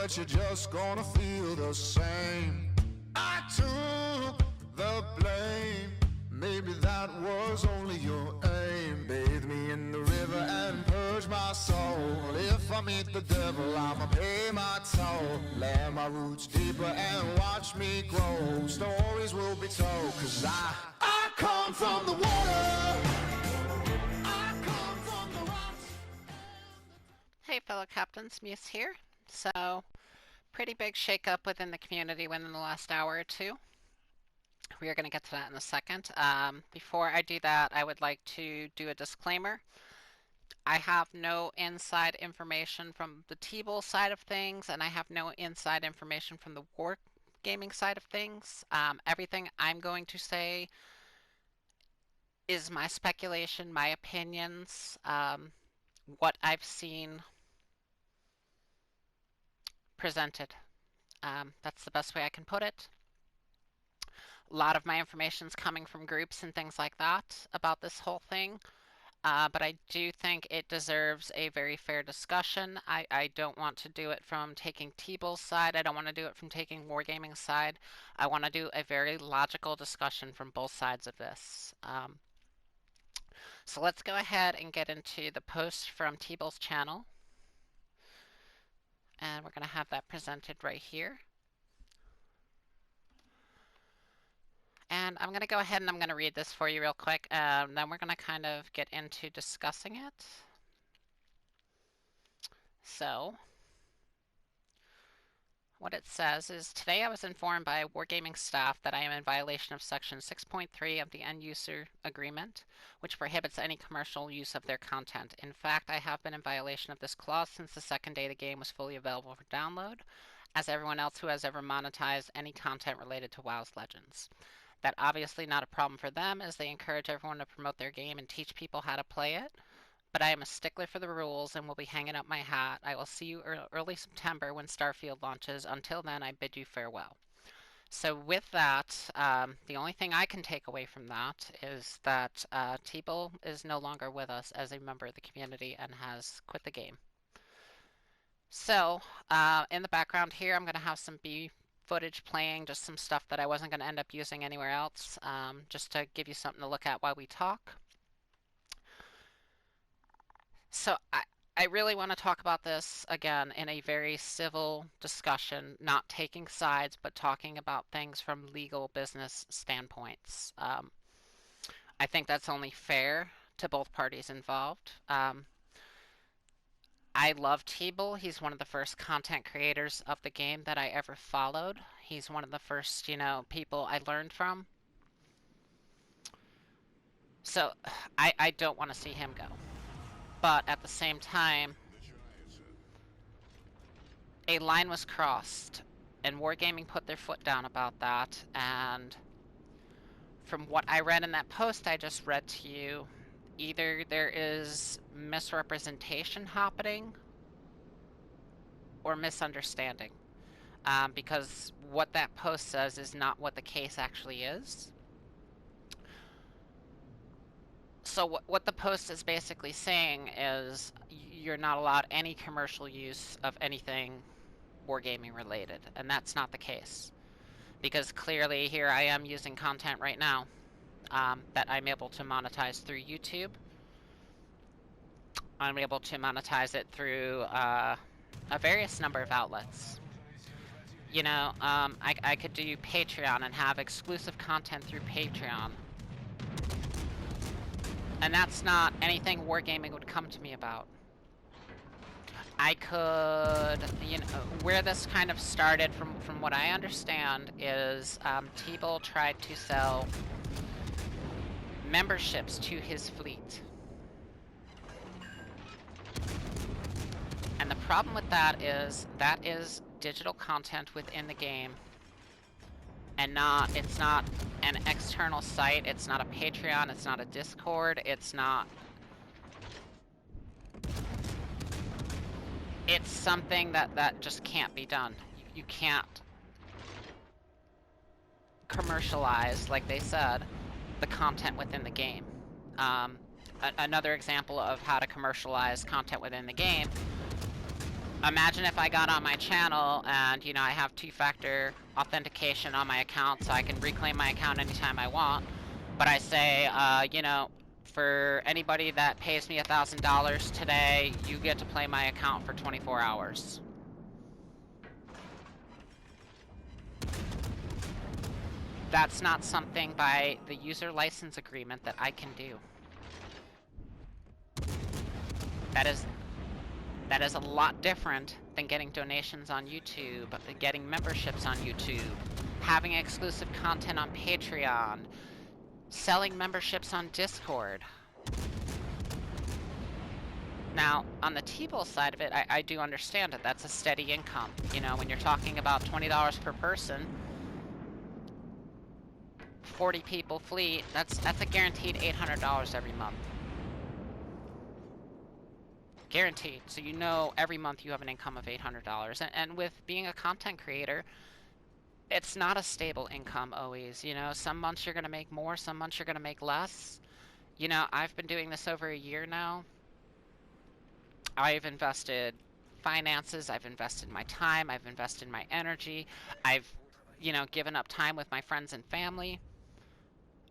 bet you're just gonna feel the same. I took the blame. Maybe that was only your aim. Bathe me in the river and purge my soul. If I meet the devil, I'ma pay my toll. Land my roots deeper and watch me grow. Stories will be told, cause I come from the water. I come from the rocks. Hey fellow captains, Muse here. So, pretty big shakeup within the community within the last hour or two. We are going to get to that in a second. Before I do that, I would like to do a disclaimer. I have no inside information from the Tbull side of things, and I have no inside information from the wargaming side of things. Everything I'm going to say is my speculation, my opinions, what I've seen presented. That's the best way I can put it. A lot of my information is coming from groups and things like that about this whole thing. But I do think it deserves a very fair discussion. I don't want to do it from taking Tbull's side. I don't want to do it from taking Wargaming's side. I want to do a very logical discussion from both sides of this. So let's go ahead and get into the post from Tbull's channel. And we're going to have that presented right here. And I'm going to go ahead and I'm going to read this for you real quick, and then we're going to kind of get into discussing it. So, what it says is, today I was informed by Wargaming staff that I am in violation of Section 6.3 of the End User Agreement, which prohibits any commercial use of their content. In fact, I have been in violation of this clause since the second day the game was fully available for download, as everyone else who has ever monetized any content related to WoW's Legends. That obviously not a problem for them, as they encourage everyone to promote their game and teach people how to play it. But I am a stickler for the rules and will be hanging up my hat. I will see you early September when Starfield launches. Until then, I bid you farewell. So with that, the only thing I can take away from that is that Tbull is no longer with us as a member of the community and has quit the game. So, in the background here, I'm going to have some footage playing, just some stuff that I wasn't going to end up using anywhere else, just to give you something to look at while we talk. So I really want to talk about this, again, in a very civil discussion, not taking sides, but talking about things from legal business standpoints. I think that's only fair to both parties involved. I love Tbull. He's one of the first content creators of the game that I ever followed. He's one of the first, people I learned from. So, I don't want to see him go. But at the same time, a line was crossed, and Wargaming put their foot down about that, and from what I read in that post I just read to you, either there is misrepresentation happening or misunderstanding, because what that post says is not what the case actually is. So what the post is basically saying is you're not allowed any commercial use of anything wargaming related, and that's not the case. Because clearly here I am using content right now that I'm able to monetize through YouTube. I'm able to monetize it through a various number of outlets. I could do Patreon and have exclusive content through Patreon. And that's not anything Wargaming would come to me about. I could, where this kind of started from what I understand is Tbull tried to sell memberships to his fleet. And the problem with that is digital content within the game, and it's not an external site, it's not a Patreon, it's not a Discord, it's something that just can't be done. You can't commercialize, like they said, the content within the game. Another example of how to commercialize content within the game, Imagine if I got on my channel and, you know, I have two-factor authentication on my account so I can reclaim my account anytime I want. But I say, you know, for anybody that pays me $1,000 today, you get to play my account for 24 hours. That's not something by the user license agreement that I can do. That is a lot different than getting donations on YouTube, getting memberships on YouTube, having exclusive content on Patreon, selling memberships on Discord. Now, on the Tbull side of it, I do understand it. That's a steady income. You know, when you're talking about $20 per person, 40 people fleet, that's a guaranteed $800 every month. Guaranteed. So you know every month you have an income of $800. And with being a content creator, it's not a stable income always. You know, some months you're going to make more, some months you're going to make less. You know, I've been doing this over a year now. I've invested finances, I've invested my time, I've invested my energy, I've, you know, given up time with my friends and family.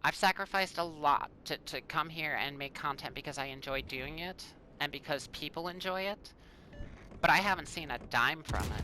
I've sacrificed a lot to come here and make content because I enjoy doing it and because people enjoy it, but I haven't seen a dime from it.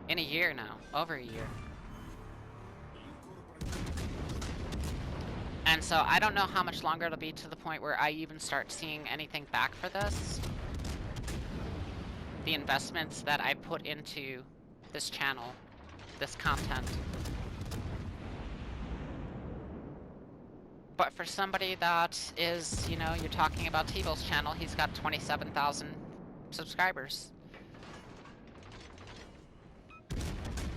In a year now, over a year. And so I don't know how much longer it'll be to the point where I even start seeing anything back for this. The investments that I put into this channel, this content. But for somebody that is, you know, you're talking about Tbull's channel, he's got 27,000 subscribers.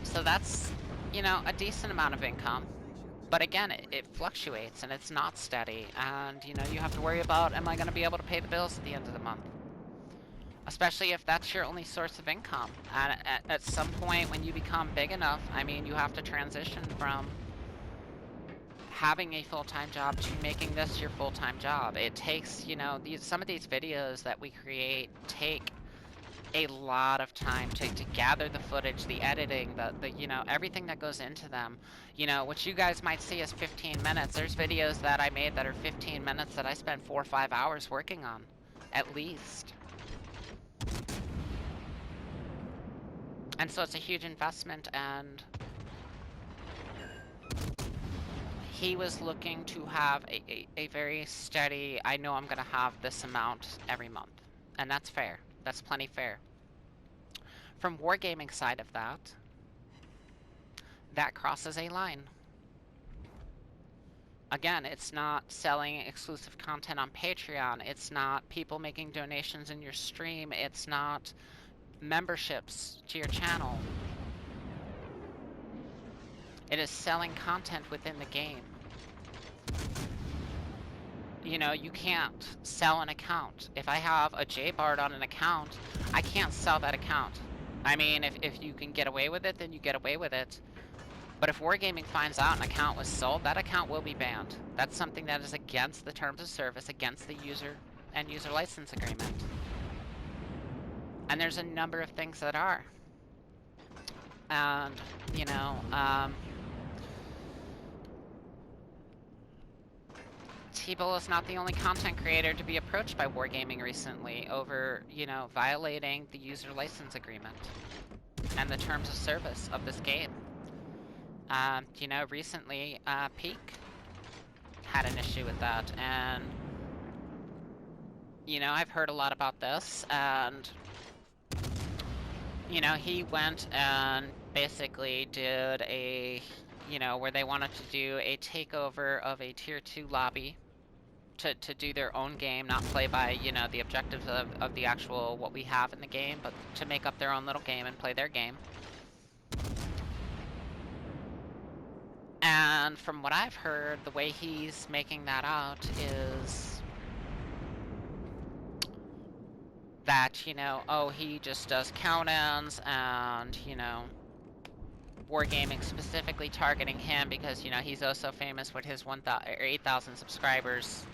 So that's, you know, a decent amount of income. But again, it fluctuates and it's not steady. And, you know, you have to worry about, am I going to be able to pay the bills at the end of the month? Especially if that's your only source of income. And at some point when you become big enough, I mean, you have to transition from having a full-time job to making this your full-time job. It takes, you know, some of these videos that we create take a lot of time to gather the footage, the editing, the you know, everything that goes into them. You know, what you guys might see as 15 minutes, there's videos that I made that are 15 minutes that I spent 4 or 5 hours working on, at least. And so it's a huge investment, and he was looking to have a very steady, I know I'm gonna have this amount every month. And that's fair. That's plenty fair. From wargaming side of that crosses a line. Again, it's not selling exclusive content on Patreon. It's not people making donations in your stream. It's not memberships to your channel. It is selling content within the game. You know, you can't sell an account. If I have a JBard on an account, I can't sell that account. I mean, if you can get away with it, then you get away with it. But if Wargaming finds out an account was sold, that account will be banned. That's something that is against the terms of service, against the user and user license agreement. And there's a number of things that are. And, you know, Tbull is not the only content creator to be approached by Wargaming recently over, you know, violating the user license agreement and the terms of service of this game. You know, recently, Peak had an issue with that, and, you know, I've heard a lot about this, and, you know, he went and basically did a, you know, where they wanted to do a takeover of a Tier 2 lobby to do their own game, not play by, you know, the objectives of the actual, what we have in the game, but to make up their own little game and play their game. And from what I've heard, the way he's making that out is that, you know, oh, he just does count-ins and, you know, Wargaming specifically targeting him because, you know, he's oh so famous with his 8,000 subscribers.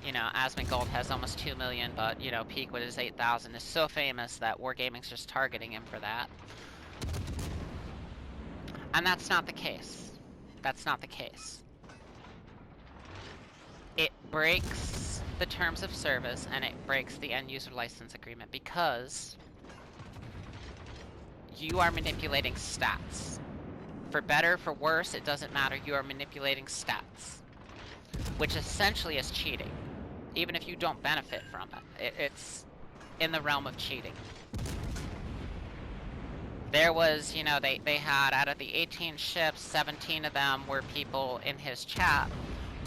You know, Asmongold has almost 2 million, but, you know, Peak with his 8,000 is so famous that Wargaming's just targeting him for that. And that's not the case. That's not the case. It breaks the terms of service, and it breaks the end-user license agreement, because you are manipulating stats. For better, for worse, it doesn't matter, you are manipulating stats. Which essentially is cheating. Even if you don't benefit from it. It's in the realm of cheating. There was, you know, they had, out of the 18 ships, 17 of them were people in his chat.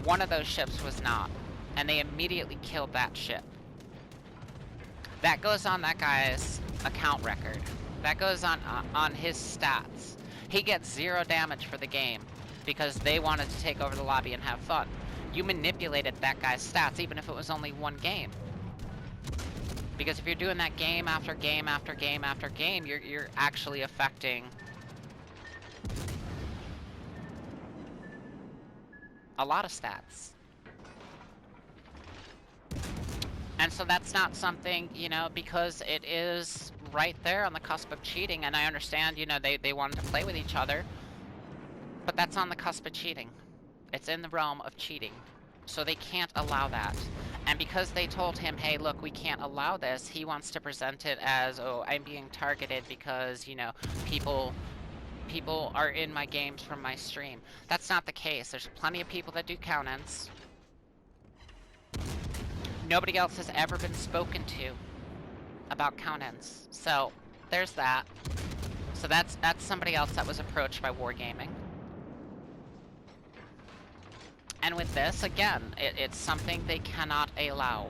One of those ships was not. And they immediately killed that ship. That goes on that guy's account record. That goes on his stats. He gets 0 damage for the game because they wanted to take over the lobby and have fun. You manipulated that guy's stats, even if it was only 1 game. Because if you're doing that game after game after game after game, you're actually affecting a lot of stats. And so that's not something, you know, because it is right there on the cusp of cheating, and I understand, you know, they wanted to play with each other, but that's on the cusp of cheating. It's in the realm of cheating. So they can't allow that. And because they told him, hey, look, we can't allow this, he wants to present it as, oh, I'm being targeted because, you know, people are in my games from my stream. That's not the case. There's plenty of people that do count-ins. Nobody else has ever been spoken to about count-ins. So, there's that. So that's somebody else that was approached by Wargaming. And with this, again, it's something they cannot allow.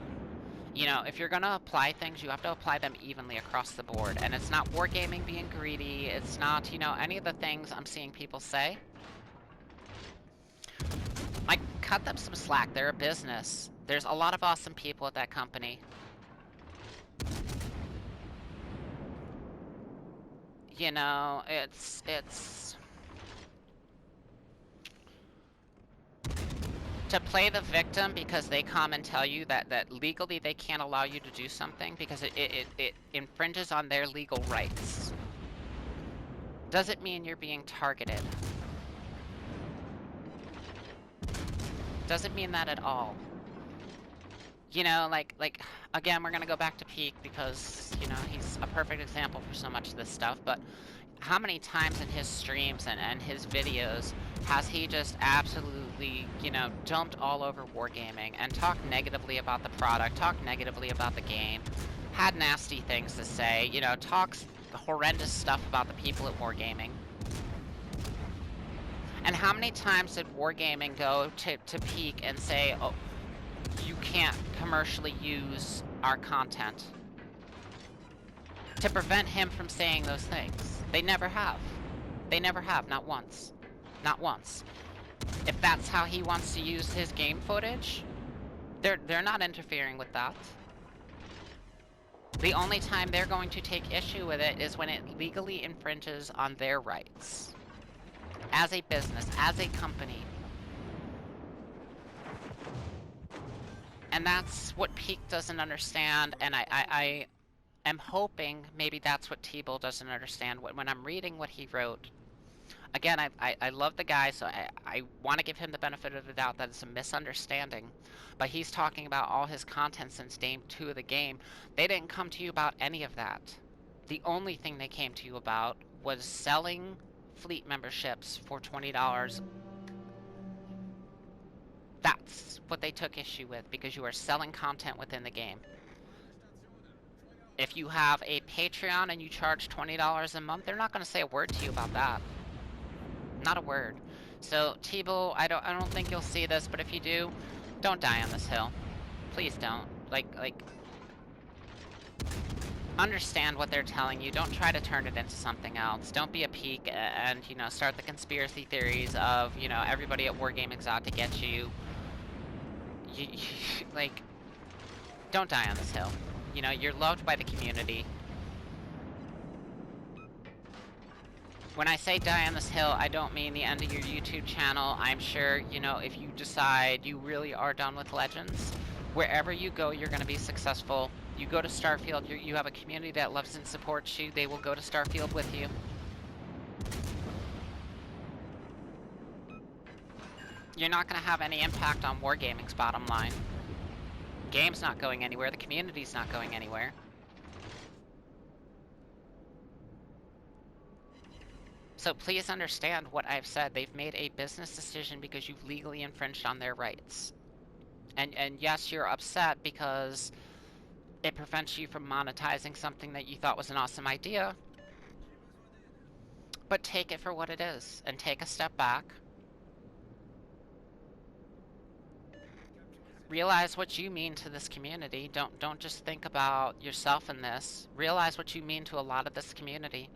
You know, if you're gonna apply things, you have to apply them evenly across the board. And it's not Wargaming being greedy, it's not, you know, any of the things I'm seeing people say. Like, cut them some slack, they're a business. There's a lot of awesome people at that company. You know, it's... To play the victim because they come and tell you that legally they can't allow you to do something because it infringes on their legal rights, doesn't mean you're being targeted. Doesn't mean that at all. You know, like, again, we're gonna go back to Peak because, you know, he's a perfect example for so much of this stuff, but how many times in his streams and his videos has he just absolutely, you know, dumped all over Wargaming and talked negatively about the product, talked negatively about the game, had nasty things to say, you know, talks horrendous stuff about the people at Wargaming. And how many times did Wargaming go to Peak and say, oh, you can't commercially use our content? To prevent him from saying those things. They never have. They never have, not once. Not once. If that's how he wants to use his game footage, they're not interfering with that. The only time they're going to take issue with it is when it legally infringes on their rights. As a business, as a company. And that's what Peak doesn't understand, and I am hoping maybe that's what Tbull doesn't understand. When I'm reading what he wrote, again, I love the guy, so I want to give him the benefit of the doubt that it's a misunderstanding. But he's talking about all his content since day 2 of the game. They didn't come to you about any of that. The only thing they came to you about was selling fleet memberships for $20. That's what they took issue with, because you are selling content within the game. If you have a Patreon and you charge $20 a month, they're not going to say a word to you about that. Not a word. So, Tbull, I don't think you'll see this, but if you do, don't die on this hill. Please don't. Like, understand what they're telling you. Don't try to turn it into something else. Don't be a Peak and, you know, start the conspiracy theories of, you know, everybody at Wargaming's out to get you. Like, don't die on this hill. You know, you're loved by the community. When I say die on this hill, I don't mean the end of your YouTube channel. I'm sure, you know, if you decide you really are done with Legends, Wherever you go, you're going to be successful. You go to Starfield, you have a community that loves and supports you. They will go to Starfield with you. You're not going to have any impact on Wargaming's bottom line. Game's not going anywhere. The community's not going anywhere. So please understand what I've said. They've made a business decision because you've legally infringed on their rights. And yes, you're upset because it prevents you from monetizing something that you thought was an awesome idea. But take it for what it is and take a step back. Realize what you mean to this community. Don't just think about yourself in this. Realize what you mean to a lot of this community.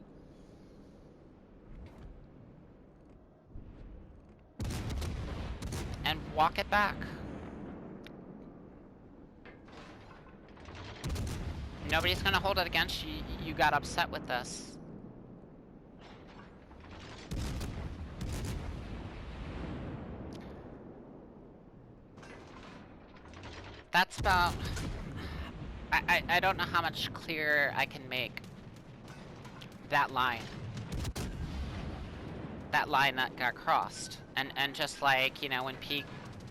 And walk it back. Nobody's gonna hold it against you. You got upset with this. That's about... I don't know how much clearer I can make that line. That line that got crossed. And just like, you know, when Pete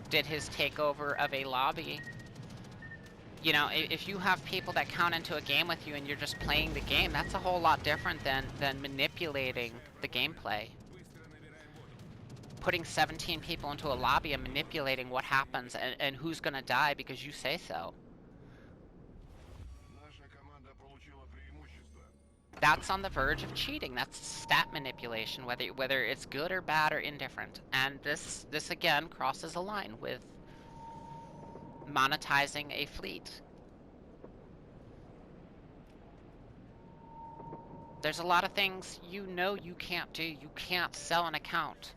did his takeover of a lobby, you know, if you have people that count into a game with you and you're just playing the game, that's a whole lot different than manipulating the gameplay. Putting 17 people into a lobby and manipulating what happens and who's gonna die because you say so. That's on the verge of cheating. That's stat manipulation, whether it's good or bad or indifferent. And this again crosses a line with monetizing a fleet. There's a lot of things you know you can't do. You can't sell an account.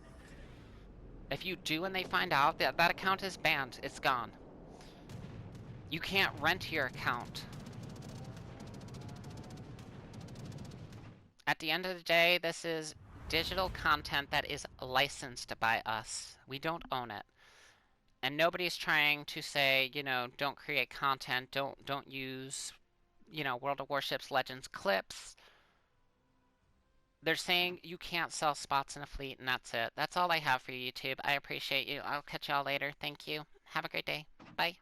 If you do and they find out, that account is banned. It's gone. You can't rent your account. At the end of the day, this is digital content that is licensed by us. We don't own it. And nobody's trying to say, you know, don't create content, don't use, you know, World of Warships Legends clips. They're saying you can't sell spots in a fleet, and that's it. That's all I have for you, YouTube. I appreciate you. I'll catch y'all later. Thank you. Have a great day. Bye.